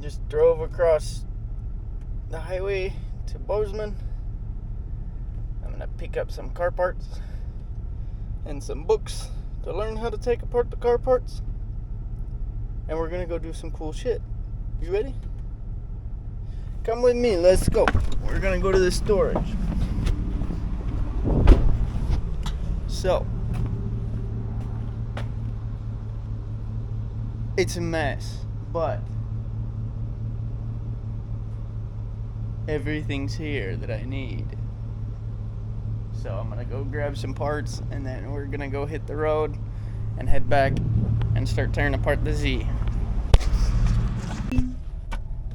Just drove across the highway to Bozeman. I'm gonna pick up some car parts and some books to learn how to take apart the car parts. And we're gonna go do some cool shit. You ready? Come with me, let's go. We're gonna go to the storage. So, it's a mess, but everything's here that I need. So I'm gonna go grab some parts and then we're gonna go hit the road and head back and start tearing apart the Z.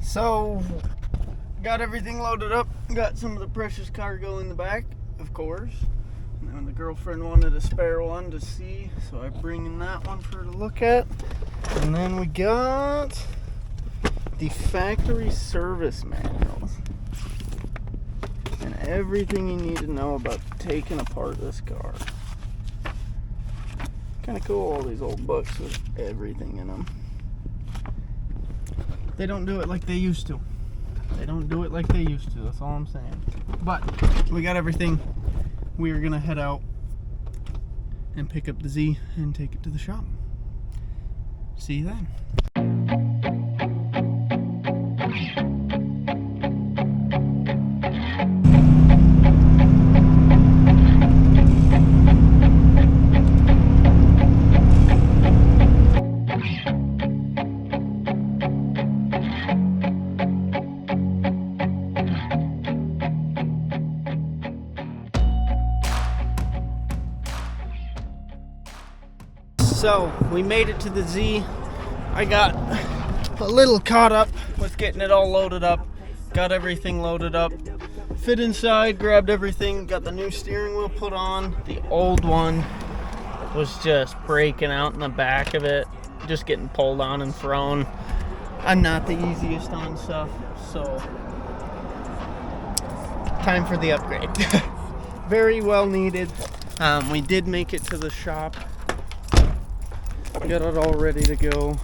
So, got everything loaded up. Got some of the precious cargo in the back, of course. And then the girlfriend wanted a spare one to see, so I bring in that one for her to look at. And then we got the factory service manuals and everything you need to know about taking apart this car. Kind of cool, all these old books with everything in them. They don't do it like they used to. They don't do it like they used to, that's all I'm saying. But we got everything. We are gonna head out and pick up the Z and take it to the shop. See you then. So, we made it to the Z. I got a little caught up with getting it all loaded up. Got everything loaded up. Fit inside, grabbed everything, got the new steering wheel put on. The old one was just breaking out in the back of it, just getting pulled on and thrown. I'm not the easiest on stuff, so time for the upgrade. Very well needed. We did make it to the shop. Got it all ready to go.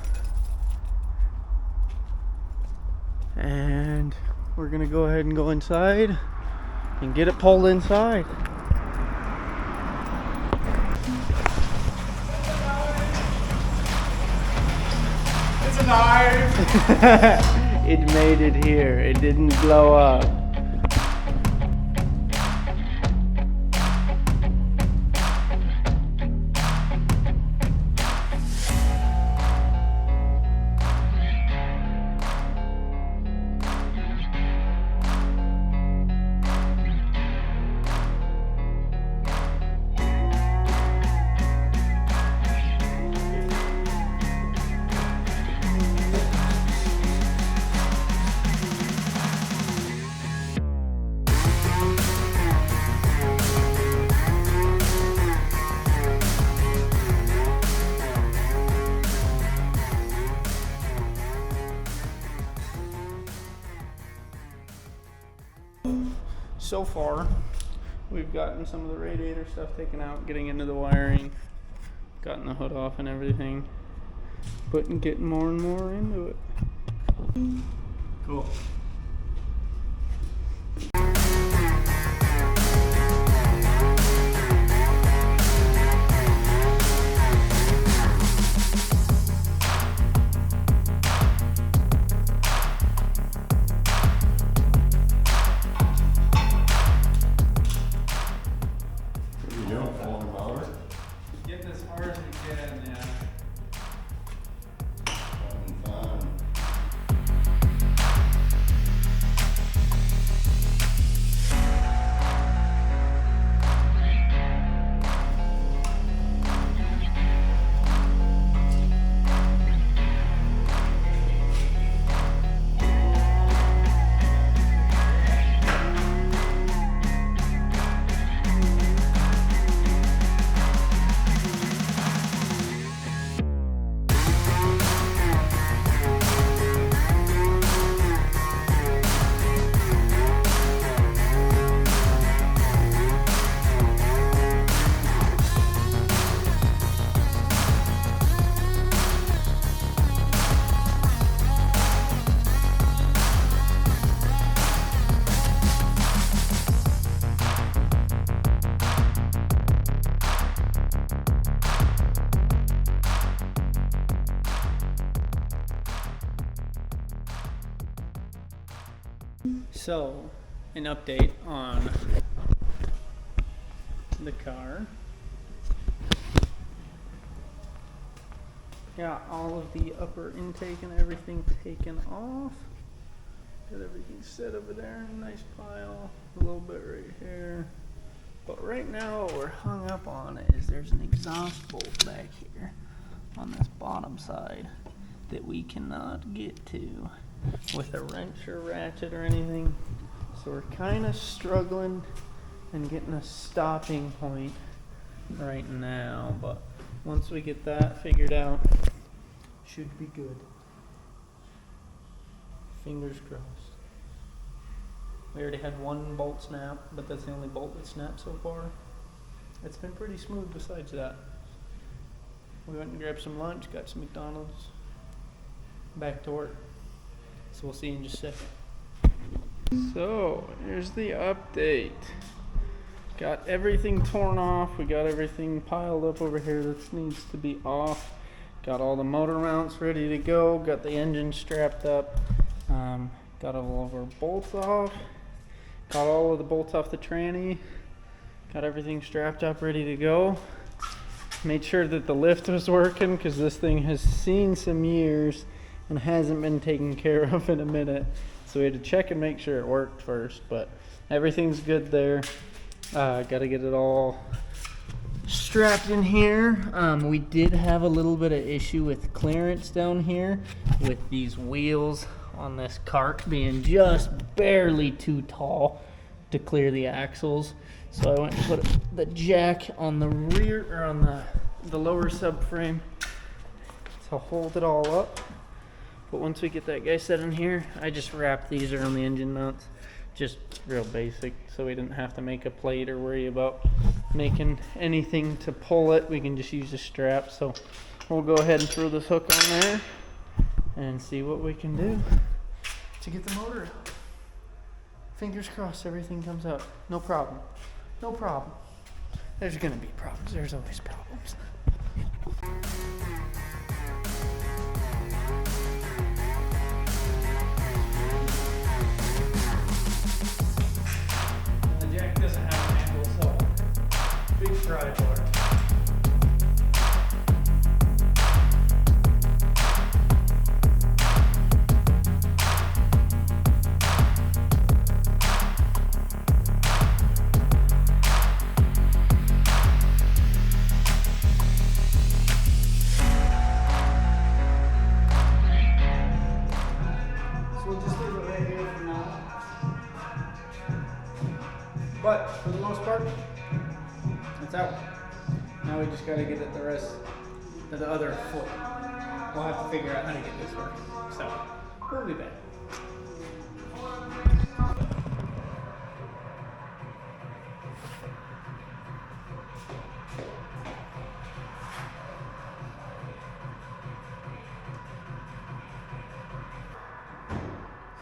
And we're gonna go ahead and go inside and get it pulled inside. It's a knife! It made it here. It didn't blow up. So far, we've gotten some of the radiator stuff taken out, getting into the wiring, gotten the hood off and everything, getting more and more into it. Cool. Get as hard as we can, yeah. So, an update on the car. Got all of the upper intake and everything taken off. Got everything set over there, nice pile, a little bit right here. But right now what we're hung up on is there's an exhaust bolt back here on this bottom side that we cannot get to with a wrench or ratchet or anything. So we're kind of struggling and getting a stopping point right now, but once we get that figured out, should be good. Fingers crossed. We already had one bolt snap, but that's the only bolt that snapped so far. It's been pretty smooth besides that. We went and grabbed some lunch, got some McDonald's, back to work. So we'll see you in just a second. So, here's the update. Got everything torn off. We got everything piled up over here that needs to be off. Got all the motor mounts ready to go. Got the engine strapped up. Got all of our bolts off. Got all of the bolts off the tranny. Got everything strapped up, ready to go. Made sure that the lift was working because this thing has seen some years and hasn't been taken care of in a minute. So we had to check and make sure it worked first, but everything's good there. Got to get it all strapped in here. We did have a little bit of issue with clearance down here with these wheels on this cart being just barely too tall to clear the axles. So I went and put the jack on the rear, or on the lower subframe to hold it all up. But once we get that guy set in here, I just wrap these around the engine mounts. Just real basic, so we didn't have to make a plate or worry about making anything to pull it. We can just use a strap. So we'll go ahead and throw this hook on there and see what we can do to get the motor out. Fingers crossed everything comes out. No problem. No problem. There's gonna be problems. There's always problems. The jack doesn't have a handle, so big try for it. But for the most part, it's out. Now we just gotta get it the rest of the other foot. We'll have to figure out how to get this working. So we'll be back.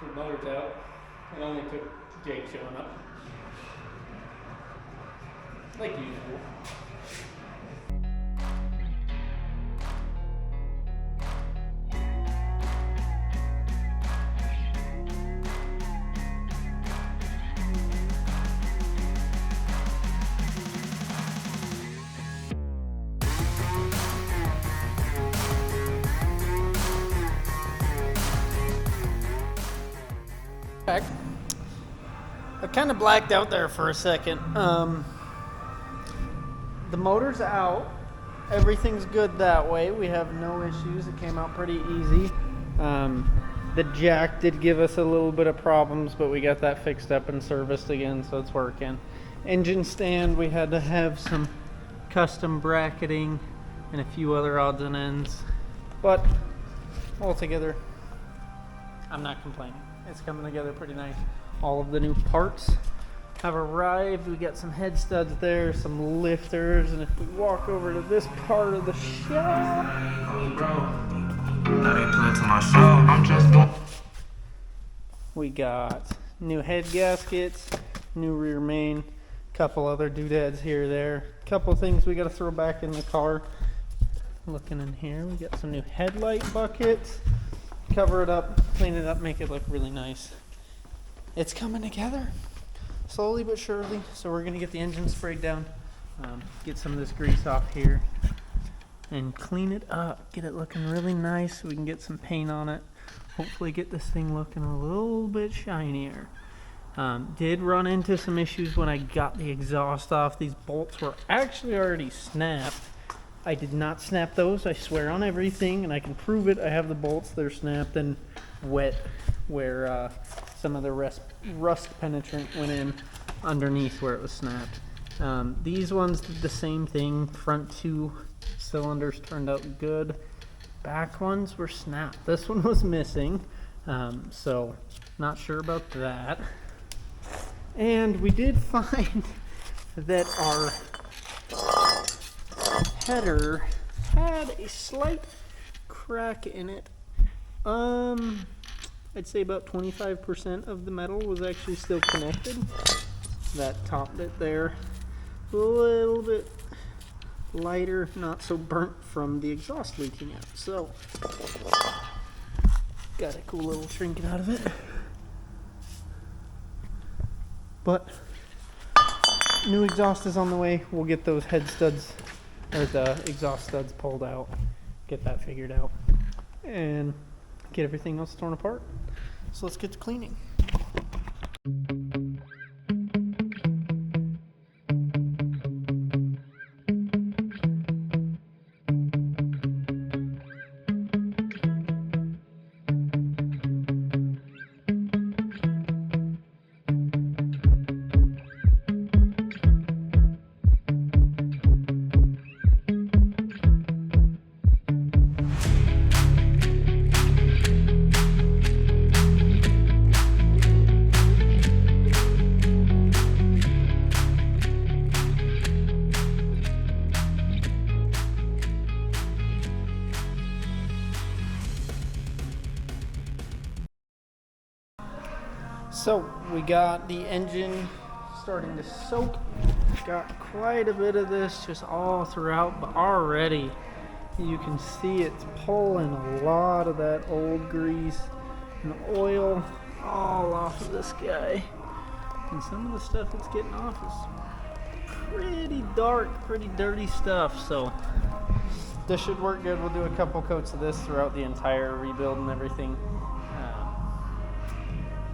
So the motor's out. It only took Jake showing up. Like usual. Back. I kind of blacked out there for a second. The motor's out. Everything's good that way. We have no issues. It came out pretty easy. The jack did give us a little bit of problems, but we got that fixed up and serviced again, so it's working. Engine stand, we had to have some custom bracketing and a few other odds and ends. But altogether, I'm not complaining. It's coming together pretty nice. All of the new parts have arrived. We got some head studs there, some lifters, and if we walk over to this part of the shop, we got new head gaskets, new rear main, couple other doodads here or there, couple things we got to throw back in the car. Looking in here, we got some new headlight buckets. Cover it up, clean it up, make it look really nice. it's coming together slowly but surely. So we're gonna get the engine sprayed down, get some of this grease off here, and clean it up, get it looking really nice so we can get some paint on it. Hopefully get this thing looking a little bit shinier. Did run into some issues when I got the exhaust off. These bolts were actually already snapped. I did not snap those, I swear on everything, and I can prove it. I have the bolts that are snapped and wet where some of the rust penetrant went in underneath where it was snapped. These ones did the same thing. Front two cylinders turned out good. Back ones were snapped. This one was missing, so not sure about that. And we did find that our header had a slight crack in it. I'd say about 25% of the metal was actually still connected. That top bit there, a little bit lighter, not so burnt from the exhaust leaking out. So, got a cool little trinket out of it. But, new exhaust is on the way. We'll get those head studs, or the exhaust studs pulled out, get that figured out, and get everything else torn apart. So let's get to cleaning. So we got the engine starting to soak. Got quite a bit of this just all throughout, but already you can see it's pulling a lot of that old grease and oil all off of this guy. And some of the stuff it's getting off is pretty dark, pretty dirty stuff. So this should work good. We'll do a couple coats of this throughout the entire rebuild and everything.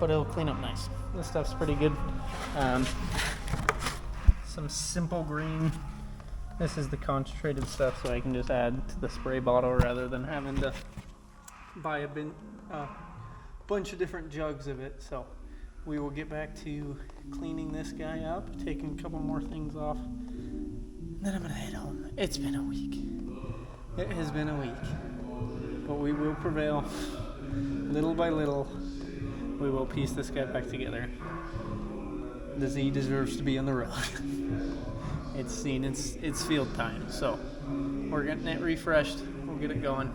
But it'll clean up nice. This stuff's pretty good. Some simple green. This is the concentrated stuff, so I can just add to the spray bottle rather than having to buy a bunch of different jugs of it. So we will get back to cleaning this guy up, taking a couple more things off, and then I'm gonna head home. It's been a week. It has been a week, but we will prevail. Little by little, we will piece this guy back together. The Z deserves to be on the road. It's seen its field time, so we're getting it refreshed. We'll get it going.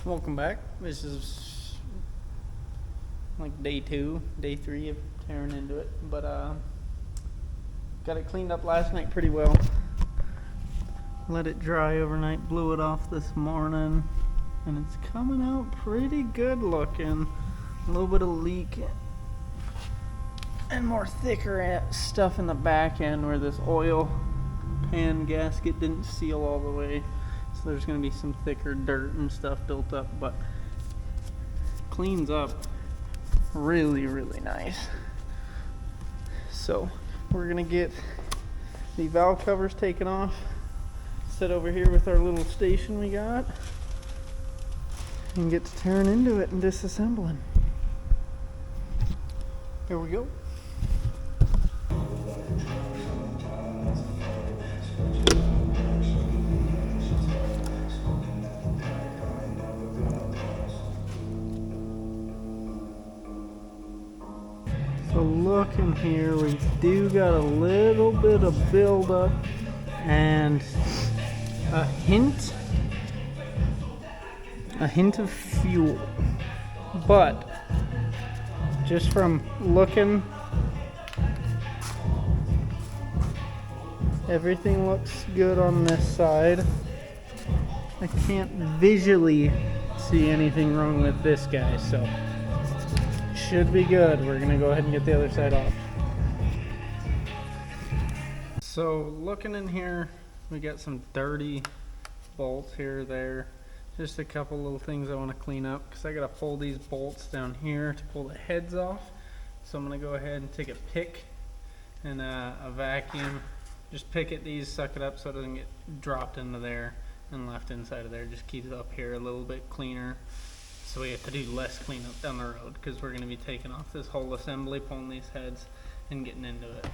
Welcome back. This is like day 3 of tearing into it, but got it cleaned up last night pretty well. Let it dry overnight, blew it off this morning, and it's coming out pretty good looking. A little bit of leak and more thicker stuff in the back end where this oil pan gasket didn't seal all the way. So there's going to be some thicker dirt and stuff built up, but cleans up really, really nice. So we're going to get the valve covers taken off, sit over here with our little station we got, and get to tearing into it and disassembling. Here we go. So looking here, we do got a little bit of buildup and a hint of fuel, but just from looking, everything looks good on this side. I can't visually see anything wrong with this guy, so should be good. We're gonna go ahead and get the other side off. So looking in here, we got some dirty bolts here or there. Just a couple little things I want to clean up because I gotta pull these bolts down here to pull the heads off. So I'm gonna go ahead and take a pick and a vacuum. Just pick at these, suck it up so it doesn't get dropped into there and left inside of there. Just keep it up here a little bit cleaner. So we have to do less cleanup down the road because we're going to be taking off this whole assembly, pulling these heads and getting into it.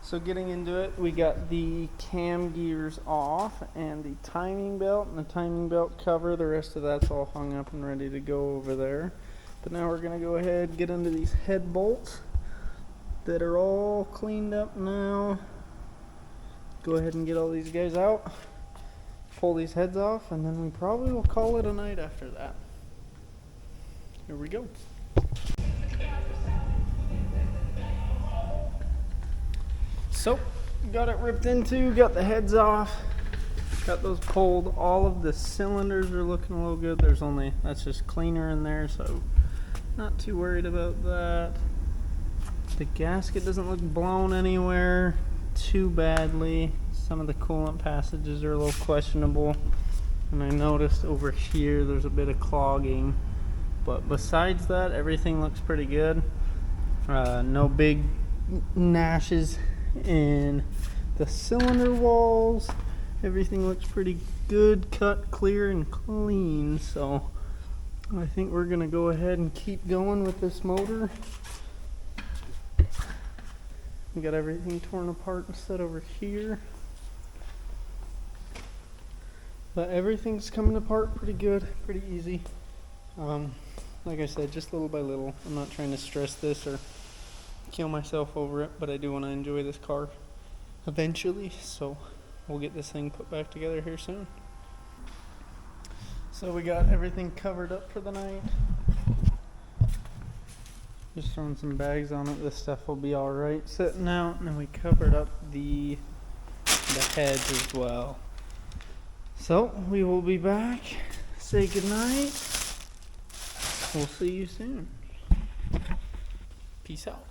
So getting into it, we got the cam gears off and the timing belt and the timing belt cover. The rest of that's all hung up and ready to go over there. But now we're going to go ahead and get into these head bolts that are all cleaned up now. Go ahead and get all these guys out, pull these heads off, and then we probably will call it a night after that. Here we go. So, got it ripped into, got the heads off, got those pulled. All of the cylinders are looking a little good. That's just cleaner in there, so not too worried about that. The gasket doesn't look blown anywhere too badly. Some of the coolant passages are a little questionable. And I noticed over here there's a bit of clogging. But besides that, everything looks pretty good. No big gnashes in the cylinder walls. Everything looks pretty good, cut, clear, and clean. So I think we're gonna go ahead and keep going with this motor. We got everything torn apart and set over here, but everything's coming apart pretty good, pretty easy. Like I said, just little by little. I'm not trying to stress this or kill myself over it, but I do want to enjoy this car eventually, so we'll get this thing put back together here soon. So we got everything covered up for the night. Just throwing some bags on it. This stuff will be all right sitting out, and then we covered up the heads as well. So we will be back. Say goodnight. We'll see you soon. Peace out.